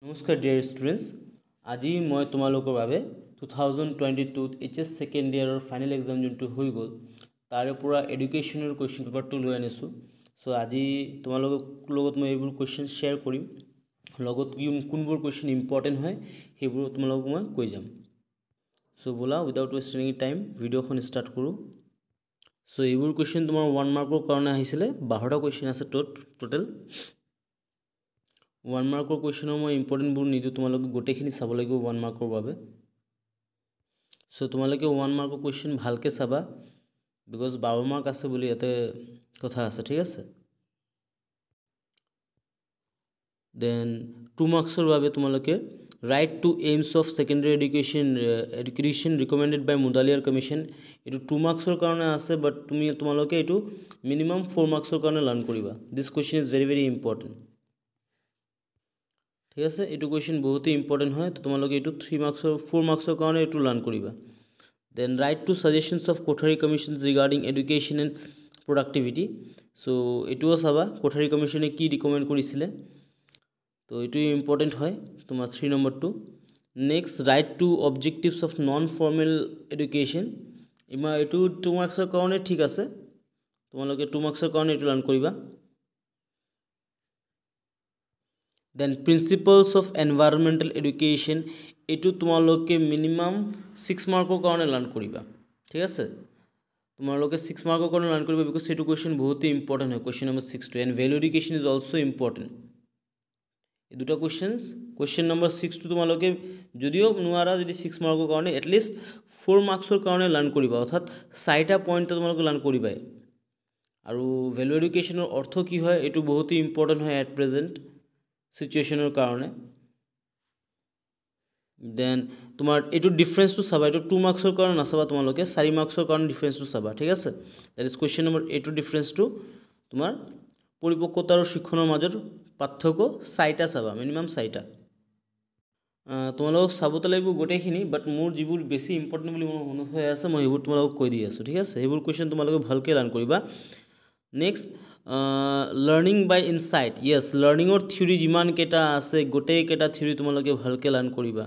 নমস্কাৰ dear students, আজি মই তোমালোকৰ বাবে 2022 HS সেকেন্ড ইয়াৰৰ ফাইনেল এক্সাম যোনটো হৈ গ'ল তাৰে পৰা এডুকেশ্যনৰ কোৱেশ্চন পেপাৰটো লৈ আনিছোঁ। সো আজি তোমালোকৰ লগত মই এইবোৰ কোৱেশ্চন শেয়াৰ কৰিম, লগত কোনবোৰ কোৱেশ্চন ইম্পৰ্টেণ্ট হয় সেইবোৰ তোমালোকক মই কৈ যাম। সো বলা উইদাউট ৱেষ্টিং এনি টাইম ভিডিঅ'খন ষ্টাৰ্ট কৰোঁ। সো এইবোৰ কোৱেশ্চন তোমাৰ 1 মাৰ্কৰ কাৰণে আহিছিলে, 12টা কোৱেশ্চন আছে টোটেল। 1 মাৰ্কৰ কোৱেশ্চনৰ মই ইম্পৰ্টেণ্টবোৰ নিদিওঁ, তোমালোকে গোটেইখিনি চাব লাগিব 1 মাৰ্কৰ বাবে। সো তোমালোকে 1 মাৰ্কৰ কোৱেশ্চন ভালকৈ চাবা, বিকজ 12 মাৰ্ক আছে বুলি ইয়াতে কথা আছে, ঠিক আছে। দেন 2 মাৰ্কছৰ বাবে তোমালোকে write two aims of secondary education recommended by Mudaliar commission, এইটো 2 মাৰ্কছৰ কাৰণে আছে, বাট তোমালোকে এইটো মিনিমাম 4 মাৰ্কছৰ কাৰণে লাৰ্ণ কৰিবা। দিছ question is very very important, ঠিক আছে। এইটো কুৱেশ্যন বহুতেই ইম্পৰ্টেণ্ট হয়, তো তোমালোকে এইটো 4 মাৰ্কছৰ কাৰণে এইটো লাৰ্ণ কৰিবা। Then write two suggestions of Kothari commissions regarding education and productivity, so' এইটোও চাবা কোঠাৰী কমিশ্যনে কি ৰিকমেণ্ড কৰিছিলে, তো এইটোৱে ইম্পৰ্টেণ্ট হয় তোমাৰ 3 নম্বৰটো। Next right to objectives of non formal education, এইটো 2 মাৰ্কছৰ কাৰণে ঠিক আছে, তোমালোকে 2 মাৰ্কছৰ কাৰণে এইটো লাৰ্ণ কৰিবা। Then principles of environmental education, এইটো তোমালোকে মিনিমাম 6 মাৰ্কৰ কাৰণে লাৰ্ণ কৰিবা, ঠিক আছে। তোমালোকে 6 মাৰ্কৰ কাৰণে লাৰ্ণ কৰিবা, বিকজ এইটো কুৱেশ্যন বহুতেই ইম্পৰ্টেণ্ট হয়, কুৱেশ্যন নম্বৰ 6টো। And value education is also' important. এই দুটা কুৱেশ্যন নম্বৰ 6টো তোমালোকে যদিও নোৱাৰা, যদি 6 মাৰ্কৰ কাৰণে এটলিষ্ট 4 মাৰ্কছৰ কাৰণে লাৰ্ণ কৰিবা, অৰ্থাৎ 4টা পইণ্ট তোমালোকে লাৰ্ণ কৰিবাই। আৰু ভেলু এডুকেশ্যনৰ অৰ্থ কি হয়, এইটো বহুতেই ইম্পৰ্টেণ্ট হয় এট প্ৰেজেণ্ট চিটুৱেশ্যনৰ কাৰণে। দেন তোমাৰ এইটো ডিফাৰেঞ্চটো চাবা, এইটো 2 মাৰ্কছৰ কাৰণে নাচাবা, তোমালোকে 4 মাৰ্কছৰ কাৰণে ডিফাৰেঞ্চটো চাবা, ঠিক আছে। দেট ইজ কুৱেশ্যন নম্বৰ 8ৰ ডিফাৰেঞ্চটো তোমাৰ পৰিপক্কতা আৰু শিক্ষণৰ মাজত পাৰ্থক্য 4টা চাবা, মিনিমাম 4টা। তোমালোকক চাবতো লাগিব গোটেইখিনি, বাট মোৰ যিবোৰ বেছি ইম্পৰ্টেণ্ট বুলি মোৰ মনত হৈ আছে মই সেইবোৰ তোমালোকক কৈ দি আছোঁ, ঠিক আছে। সেইবোৰ কুৱেশ্যন তোমালোকে ভালকৈ লাৰ্ণ কৰিবা। Next learning by insight, Yes, লাৰ্ণিঙৰ theory যিমানকেইটা আছে গোটেইকেইটা থিয়ৰী তোমালোকে ভালকৈ লাৰ্ণ কৰিবা,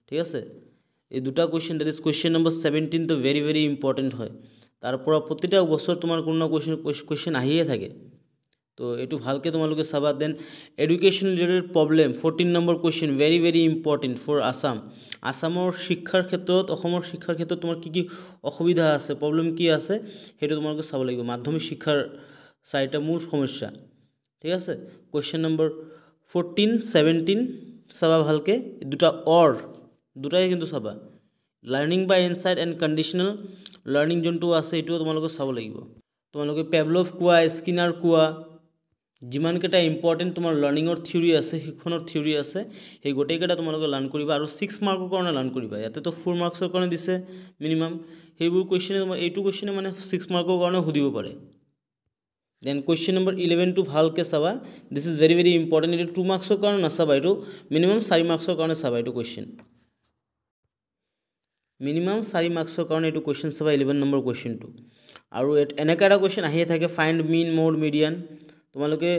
ঠিক আছে। এই দুটা question, that is question number 17টো ভেৰি ভেৰি ইম্পৰ্টেণ্ট হয়। তাৰ পৰা প্ৰতিটা বছৰ তোমাৰ কোনো না কুৱেশ্যন আহিয়ে থাকে, তো এইটো ভালকৈ তোমালোকে চাবা। Then education related problem 14 number question, very very important for Assam. আছামৰ শিক্ষাৰ ক্ষেত্ৰত, অসমৰ শিক্ষাৰ ক্ষেত্ৰত তোমাৰ কি কি অসুবিধা আছে, প্ৰব্লেম কি আছে, সেইটো তোমালোকে চাব লাগিব। মাধ্যমিক শিক্ষাৰ 4টা মূল সমস্যা, ঠিক আছে। কুৱেশ্যন নম্বৰ 14, 17 চাবা ভালকৈ। দুটাই কিন্তু চাবা। Learning by insight and conditional learning যোনটো আছে এইটোও তোমালোকে চাব লাগিব। তোমালোকে পেভলভ কোৱা, স্কিনাৰ কোৱা, যিমানকেইটা ইম্পৰ্টেণ্ট তোমাৰ লাৰ্ণিঙৰ থিয়ৰী আছে, শিক্ষণৰ থিয়ৰী আছে, সেই গোটেইকেইটা তোমালোকে লাৰ্ণ কৰিবা। আৰু 6 মাৰ্কৰ কাৰণে লাৰ্ণ কৰিবা, ইয়াতেতো 4 মাৰ্কছৰ কাৰণে দিছে মিনিমাম, সেইবোৰ কুৱেশ্যনে তোমাৰ এইটো কুৱেশ্যনে মানে 6 মাৰ্কৰ কাৰণে সুধিব পাৰে। দেন কুৱেশ্যন নম্বৰ 11টো ভালকৈ চাবা, this is very very important. এইটো 2 মাৰ্কছৰ কাৰণে নাচাবা, এইটো মিনিমাম 4 মাৰ্কছৰ কাৰণে চাবা। এইটো কুৱেশ্যন মিনিমাম 4 মাৰ্কছৰ কাৰণে এইটো কুৱেশ্যন চাবা, 11 নম্বৰ কুৱেশ্যনটো। আৰু এনেকুৱা এটা কুৱেশ্যন আহিয়ে থাকে, ফাইণ্ড মিন মড মিডিয়ান। তোমালোকে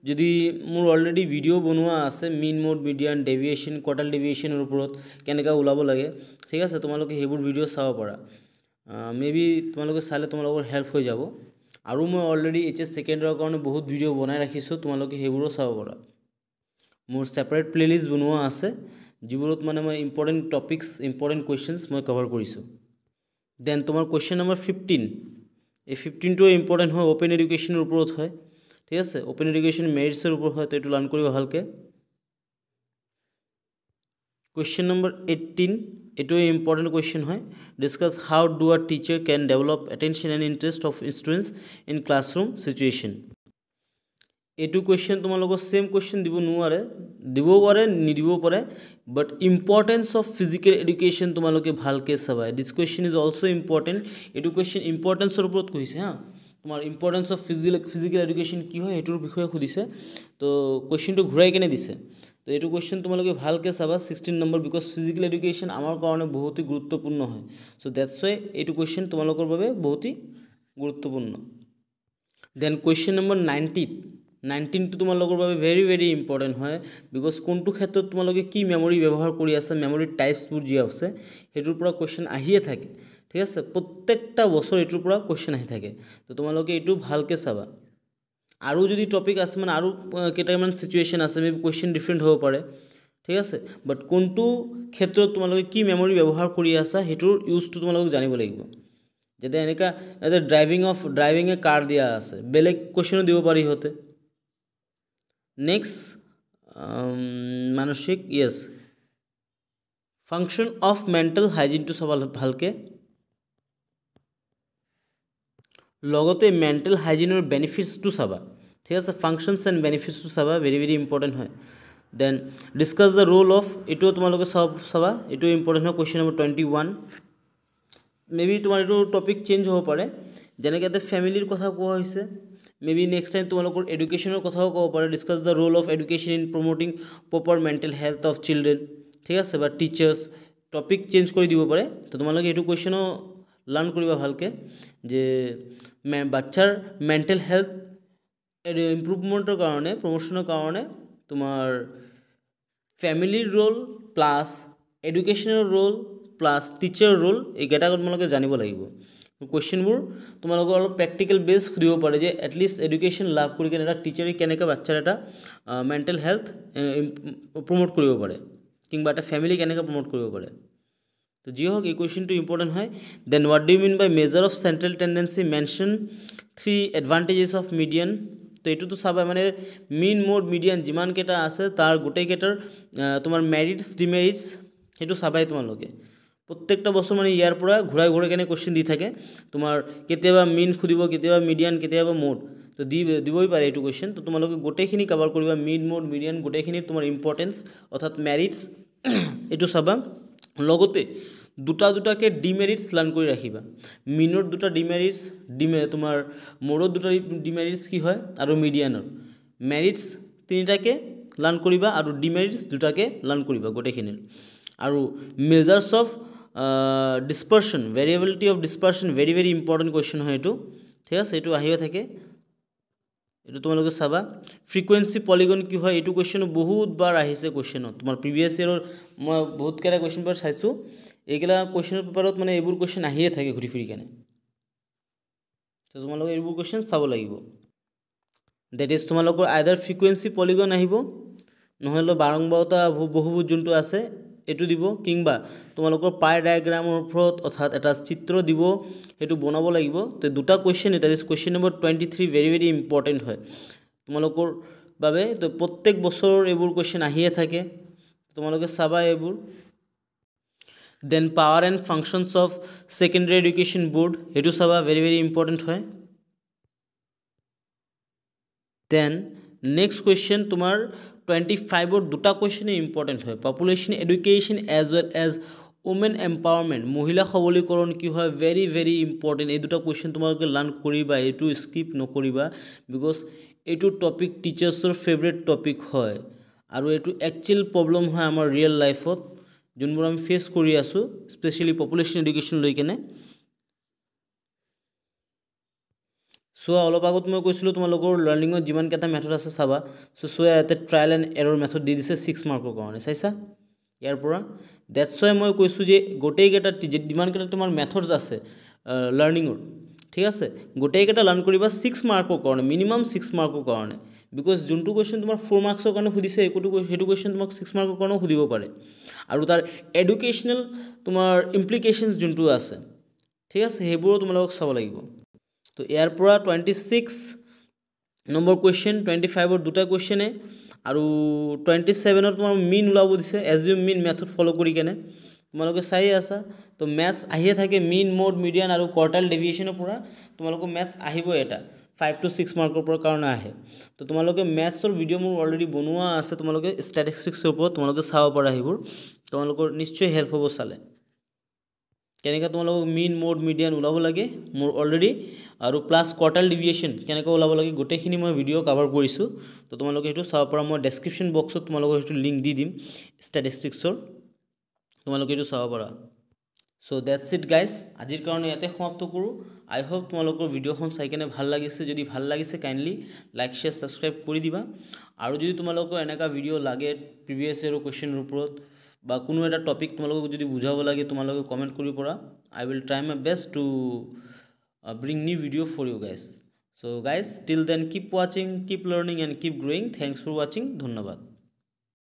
যদি মোৰ অলৰেডি ভিডিঅ' বনোৱা আছে মিন মড মিডিয়ান, ডেভিয়েশ্যন, কোৱাৰ্টাইল ডেভিয়েশ্যনৰ ওপৰত কেনেকৈ ওলাব লাগে, ঠিক আছে, তোমালোকে সেইবোৰ ভিডিঅ' চাব পাৰা। মেবি তোমালোকে চালে তোমালোকৰ হেল্প হৈ যাব। আৰু মই অলৰেডি HS ছেকেণ্ডৰ কাৰণে বহুত ভিডিঅ' বনাই ৰাখিছোঁ, তোমালোকে সেইবোৰো চাব পাৰা। মোৰ ছেপাৰেট প্লে'লিষ্ট বনোৱা আছে, যিবোৰত মানে মই ইম্পৰ্টেণ্ট টপিকছ, ইম্পৰ্টেণ্ট কুৱেশ্যনছ মই কভাৰ কৰিছোঁ। দেন তোমাৰ কুৱেশ্যন নম্বৰ 15, এই 15টোও ইম্পৰ্টেণ্ট হয়, অ'পেন এডুকেশ্যনৰ ওপৰত হয়, ঠিক আছে। অ'পেন এডুকেশ্যন মেৰিটছৰ ওপৰত হয়, তো এইটো লাৰ্ণ কৰিবা ভালকৈ। কুৱেশ্যন নম্বৰ 18, এইটোৱে ইম্পৰ্টেণ্ট কুৱেশ্যন হয়। Discuss how do a teacher can develop attention and interest of students in classroom situation. এইটো কুৱেশ্যন তোমালোকৰ ছেম কুৱেশ্যন দিবও পাৰে নিদিবও পাৰে, but importance of physical education তোমালোকে ভালকৈ চাবা। This question is also' important. এইটো কুৱেশ্যন ইম্পৰ্টেঞ্চৰ ওপৰত কৈছে, তোমাৰ ইম্পৰ্টেঞ্চ অফ ফিজিকেল এডুকেশ্যন কি হয় সেইটোৰ বিষয়ে সুধিছে, তো কুৱেশ্যনটো ঘূৰাই কেনে দিছে। তো এইটো কুৱেশ্যন তোমালোকে ভালকৈ চাবা, 16 নম্বৰ, বিকজ ফিজিকেল এডুকেশ্যন আমাৰ কাৰণে বহুতেই গুৰুত্বপূৰ্ণ হয়। চ' ডেটছ ৱাই এইটো কুৱেশ্যন তোমালোকৰ বাবে বহুতেই গুৰুত্বপূৰ্ণ। দেন কুৱেশ্যন নম্বৰ 19, 19টো তোমালোকৰ বাবে ভেৰি ভেৰি ইম্পৰ্টেণ্ট হয় বিকজ কোনটো ক্ষেত্ৰত তোমালোকে কি মেমৰি ব্যৱহাৰ কৰি আছে মেমৰি টাইপছবোৰ যি আছে সেইটোৰ পৰা কুৱেশ্যন আহিয়ে থাকে ঠিক আছে প্ৰত্যেকটা বছৰ এইটোৰ পৰা কুৱেশ্যন আহি থাকে তো তোমালোকে এইটো ভালকৈ চাবা আৰু যদি টপিক আছে মানে আৰু কেইটামান সিচুৱেশ্যন আছে মেবি কুৱেশ্যন ডিফাৰেণ্ট হ'ব পাৰে ঠিক আছে বাট কোনটো ক্ষেত্ৰত তোমালোকে কি মেমৰি ব্যৱহাৰ কৰি আছা সেইটোৰ ইউজটো তোমালোকে জানিব লাগিব যাতে এনেকা এজ ড্ৰাইভিং এ কাৰ দিয়া আছে বেলেগ কুৱেশ্যনো দিব পাৰি হতে নেক্সট মানসিক ইয়েস ফাংশন অফ মেণ্টেল হাইজিনটো চাব ভালকৈ লগতে মেণ্টেল হাইজিনৰ বেনিফিটছটো চাবা ঠিক আছে ফাংশনছ এণ্ড বেনিফিটছটো চাবা ভেৰি ভেৰি ইম্পৰ্টেণ্ট হয় then discuss the role of এইটো তোমালোকে চাবা এইটো ইম্পৰ্টেণ্ট হয় কুৱেশ্যন নম্বৰ 21 মেবি তোমাৰ এইটো টপিক চেঞ্জ হ'ব পাৰে যেনেকৈ ইয়াতে ফেমিলিৰ কথা কোৱা হৈছে মেবি নেক্সট টাইম তোমালোকৰ এডুকেশ্যনৰ কথাও ক'ব পাৰে discuss the role of education in promoting proper mental health of children ঠিক আছে বা টিচাৰ্ছ টপিক চেঞ্জ কৰি দিব পাৰে তো তোমালোকে এইটো কুৱেশ্যনো লাৰ্ণ কৰিবা ভালকৈ যে বাচ্চাৰ মেণ্টেল হেল্থ ইম্প্ৰুভমেণ্টৰ কাৰণে প্ৰমোশ্যনৰ কাৰণে তোমাৰ ফেমিলিৰ ৰোল প্লাছ এডুকেশ্যনৰ ৰোল প্লাছ টিচাৰ ৰোল এইকেইটা তোমালোকে জানিব লাগিব কুৱেশ্যনবোৰ তোমালোকৰ অলপ প্ৰেক্টিকেল বেছ সুধিব পাৰে যে এটলিষ্ট এডুকেশ্যন লাভ কৰি কেনে এটা টিচাৰে কেনেকৈ বাচ্চাৰ এটা মেণ্টেল হেল্থ প্ৰমোট কৰিব পাৰে কিংবা এটা ফেমিলি কেনেকৈ প্ৰমোট কৰিব পাৰে তো যি হওক এই কুৱেশ্যনটো ইম্পৰ্টেণ্ট হয় then what do you mean by measure of central tendency mention 3 advantages of median তো এইটোতো চাবা মানে মিন মোড মিডিয়ান যিমানকেইটা আছে তাৰ গোটেইকেইটাৰ তোমাৰ মেৰিটছ ডিমেৰিটছ সেইটো চাবাই তোমালোকে প্ৰত্যেকটা বছৰ মানে ইয়াৰ পৰা ঘূৰাই ঘূৰাই কেনে কুৱেশ্যন দি থাকে তোমাৰ কেতিয়াবা মিন সুধিব কেতিয়াবা মিডিয়ান কেতিয়াবা মোড তো দিবই পাৰে এইটো কুৱেশ্যন তো তোমালোকে গোটেইখিনি কভাৰ কৰিবা মিন মোড মিডিয়ান গোটেইখিনি তোমাৰ ইম্পৰ্টেঞ্চ অৰ্থাৎ মেৰিটছ এইটো চাবা লগতে দুটাকৈ ডিমেৰিটছ লাৰ্ণ কৰি ৰাখিবা মিনৰ দুটা ডিমেৰিটছ তোমাৰ মোৰৰ দুটা ডিমেৰিটছ কি হয় আৰু মিডিয়ানৰ মেৰিটছ তিনিটাকৈ লাৰ্ণ কৰিবা আৰু ডিমেৰিটছ দুটাকৈ লাৰ্ণ কৰিবা গোটেইখিনিৰ আৰু measures of dispersion variability of dispersion very very important question হয় এইটো ঠিক আছে এইটো আহিয়ে থাকে এইটো তোমালোকে চাবা ফ্ৰিকুৱেঞ্চি পলিগন কি হয় এইটো কুৱেশ্যনো বহুতবাৰ আহিছে কুৱেশ্যনত তোমাৰ প্ৰিভিয়াছ ইয়েৰৰ মই বহুতকেইটা কুৱেশ্যন পেপাৰ চাইছোঁ এইগিলা কুৱেশ্যনৰ পেপাৰত মানে এইবোৰ কুৱেশ্যন আহিয়ে থাকে ঘূৰি ফুৰি কেনে তো তোমালোকে এইবোৰ কুৱেশ্যন চাব লাগিব ডেট ইজ তোমালোকৰ আইদাৰ ফ্ৰিকুৱেঞ্চি পলিগন আহিব নহ'লে বাৰংবাৰতা বহুভুজ যোনটো আছে এইটো দিব কিংবা তোমালোকৰ পাই ডায়াগ্ৰামৰ ওপৰত অৰ্থাৎ এটা চিত্ৰ দিব সেইটো বনাব লাগিব তো দুটা কুৱেশ্যন এটা is question number 23 very very important হয় তোমালোকৰ বাবে তো প্ৰত্যেক বছৰ এইবোৰ কুৱেশ্যন আহিয়ে থাকে তোমালোকে চাবা এইবোৰ then power and functions of secondary education board সেইটো চাবা ভেৰি ভেৰি ইম্পৰ্টেণ্ট হয় দেন নেক্সট কুৱেশ্যন তোমাৰ 25ৰ দুটা কুৱেশ্যনেই ইম্পৰ্টেণ্ট হয় population education as well as women empowerment মহিলা সবলীকৰণ কি হয় ভেৰি ভেৰি ইম্পৰ্টেণ্ট এই দুটা কুৱেশ্যন তোমালোকে লাৰ্ণ কৰিবা এইটো স্কিপ নকৰিবা বিকজ এইটো টপিক টিচাৰ্ছৰ ফেভৰেট টপিক হয় আৰু এইটো একচুৱেল প্ৰব্লেম হয় আমাৰ ৰিয়েল লাইফত যোনবোৰ আমি ফেচ কৰি আছোঁ স্পেচিয়েলি পপুলেশ্যন এডুকেশ্যন লৈ কেনে চোৱা অলপ আগত মই কৈছিলোঁ তোমালোকৰ লাৰ্ণিঙত যিমানকেইটা মেথড আছে চাবা চোৱা ইয়াতে ট্ৰায়েল এণ্ড এৰৰ মেথড দি দিছে 6 মাৰ্কৰ কাৰণে চাইছা ইয়াৰ পৰা ডেটছ ৱাই মই কৈছোঁ যে গোটেইকেইটা যিমানকেইটা তোমাৰ মেথডছ আছে লাৰ্ণিঙৰ ঠিক আছে গোটেইকেইটা লাৰ্ণ কৰিবা 6 মাৰ্কৰ কাৰণে মিনিমাম 6 মাৰ্কৰ কাৰণে বিকজ যোনটো কুৱেশ্যন তোমাৰ 4 মাৰ্কছৰ কাৰণে সুধিছে সেইটো কুৱেশ্যন তোমাক 6 মাৰ্কৰ কাৰণেও সুধিব পাৰে আৰু তাৰ এডুকেশ্যনেল তোমাৰ ইমপ্লিকেশ্যনছ যোনটো আছে ঠিক আছে সেইবোৰো তোমালোকক চাব লাগিব তো ইয়াৰ পৰা 26 নম্বৰ কুৱেশ্যন 25ৰ দুটা কুৱেশ্যনে আৰু 27ৰ তোমাৰ মিন ওলাব দিছে এজিউম মিন মেথড ফ'ল' কৰি কেনে তোমালোকে চাই আছা তো মেথছ আহিয়ে থাকে মিন মোড মিডিয়ান আৰু কোৱাৰ্টাইল ডেভিয়েশ্যনৰ পৰা তোমালোকৰ মেথছ আহিবই এটা 5 to 6 মাৰ্কৰ পৰা কাৰণে আহে তো তোমালোকে মেথছৰ ভিডিঅ' মোৰ অলৰেডি বনোৱা আছে তোমালোকে ষ্টেটিষ্টিক্সৰ ওপৰত তোমালোকে চাব পাৰা সেইবোৰ তোমালোকৰ নিশ্চয় হেল্প হ'ব চালে কেনেকৈ তোমালোকক মিন মোড মিডিয়ান ওলাব লাগে মোৰ অলৰেডি আৰু প্লাছ কোৱাৰ্টাইল ডেভিয়েশ্যন কেনেকৈ ওলাব লাগে গোটেইখিনি মই ভিডিঅ' কভাৰ কৰিছোঁ তো তোমালোকে সেইটো চাব পাৰা মই ডেছক্ৰিপশ্যন বক্সত তোমালোকক সেইটো লিংক দি দিম ষ্টেটিষ্টিক্সৰ তোমালোকে এইটো চাব পাৰা সো দ্যাটস ইট গাইজ আজিৰ কাৰণে ইয়াতে সমাপ্ত কৰোঁ আই হোপ তোমালোকৰ ভিডিঅ'খন চাই কেনে ভাল লাগিছে যদি ভাল লাগিছে কাইণ্ডলি লাইক শ্বেয়াৰ ছাবস্ক্ৰাইব কৰি দিবা আৰু যদি তোমালোকৰ এনেকুৱা ভিডিঅ' লাগে প্ৰিভিয়াছ ইয়েৰৰ কুৱেশ্যনৰ ওপৰত বা কোনো এটা টপিক তোমালোকক যদি বুজাব লাগে তোমালোকে কমেণ্ট কৰিব পৰা I will try my best to bring new video for you guys. So guys, till then keep watching, keep learning and keep growing. Thanks for watching. ধন্যবাদ।